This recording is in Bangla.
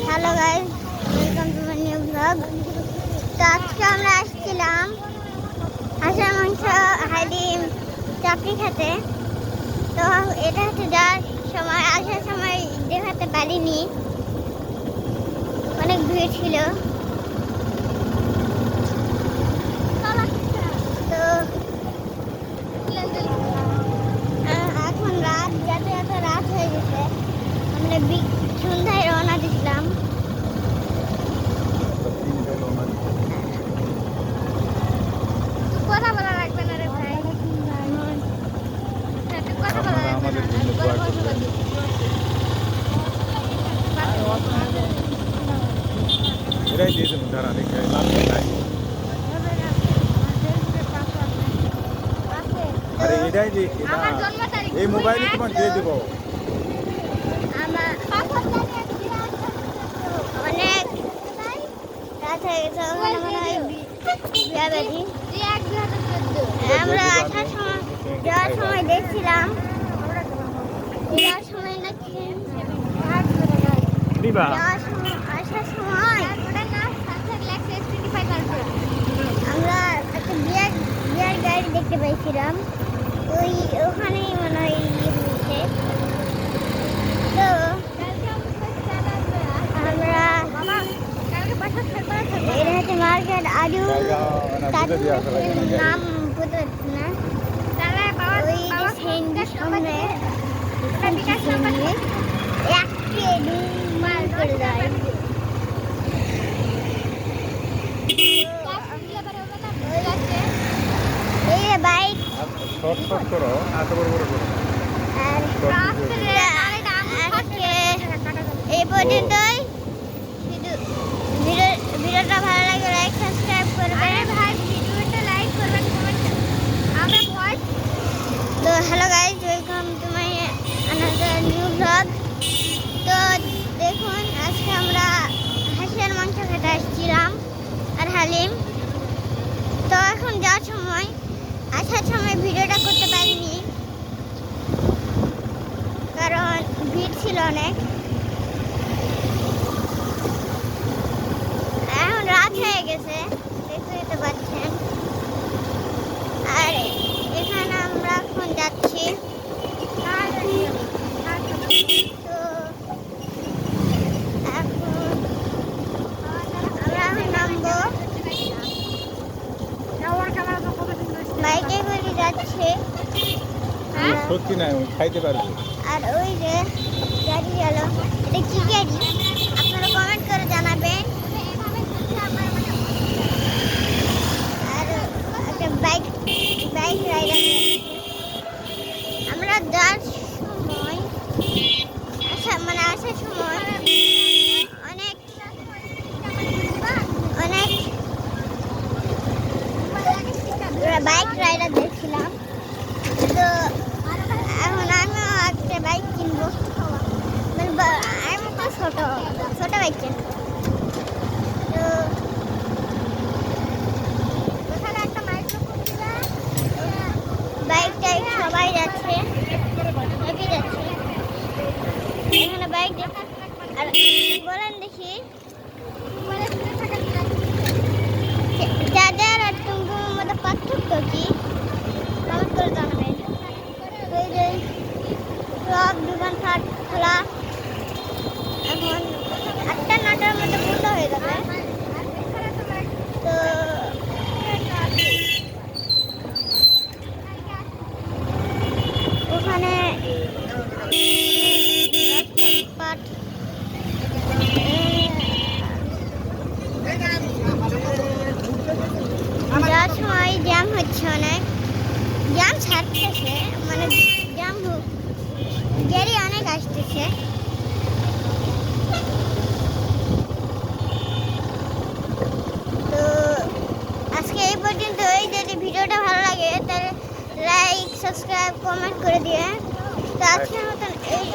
Hello guys, welcome to my new blog. তো আজকে আমরা আসছিলাম হাঁসের মাংস হালিম চাপড়ি খেতে। তো এটা হচ্ছে যাওয়ার সময়, আসার সময় দেখাতে পারিনি, অনেক ভিড় ছিল। তো এখন রাত, যাতে এত রাত হয়ে গেছে, আমরা সন্ধ্যায় রওনা দিছিলাম। কথা বলা লাগবে না রে ভাই, কথা বলা লাগবে না। এটাই দিয়েছেন তারা দেখে আরে এটাই যে এই মোবাইলে তোমার দিয়ে দেবো। অনেক রাত হয়ে গেছে, ওখানে মনে হয় বিয়া বাড়ি। আমরা আসার সময়, যাওয়ার সময় দেখছিলাম, যাওয়ার সময় নাকি যাওয়ার সময়, আসার সময় আমরা একটা বিয়ার গাড়ি দেখতে পাইছিলাম। ওখানেই মনে হয় হয়েছে। তো আমরা এটা হচ্ছে মার্কেট আজু, তাদের নাম বলতে পারছি না। ওই যে সেন্ডি সামনে একটি মাল করে দেয়। এই বাইক আর আজকে এই পর্যন্তই। ভিডিওটা ভালো লাগে লাইক সাবস্ক্রাইব করবেন। তো hello guys, welcome to my another new blog. তো দেখুন, আজকে আমরা হাঁসের মাংস খেতে আসছিলাম আর হালিম। তো এখন যাওয়ার সময়, আসার সময় ভিডিওটা করতে পারিনি, কারণ ভিড় ছিল অনেক। এখন রাত হয়ে গেছে, দেখতে পাচ্ছেন। আর এখানে আমরা এখন যাচ্ছি। তো আমরা এখন নামবো, বাইকে করে যাচ্ছে। সত্যি না খাইতে পারবো। আর ওই যে গাড়ি গেল, এটা কি গাড়ি আপনারা কমেন্ট করে জানাবেন। আর একটা বাইক রাইডার, আমরা যাওয়ার সময় আসার সময় অনেক বাইক রাইডার দেখছিলাম। তো এখন আমিও একটা বাইক কিনবো, আমি তো ছোট বাইক কিনবো। তো বাইকটা সবাই যাচ্ছে, হেঁটে যাচ্ছে এখানে বাইক। আর বলেন দেখি, চার্জার আর টুমটুমের মধ্যে পার্থক্য কি? কমেন্ট করে জানাবেন। ওই যে সব দোকান খোলা, এখন 8টা-9টার মধ্যে বন্ধ হয়ে যাবে। তো ওখানে যাওয়ার সময় জ্যাম হচ্ছে, অনেক জ্যাম ছাড়তেছে, মানে জ্যাম গাড়ি অনেক আসতেছে। তো আজকে এই পর্যন্ত। যদি ভিডিওটা ভালো লাগে তাহলে লাইক সাবস্ক্রাইব কমেন্ট করে দিয়ে। তো আজকের মতন এই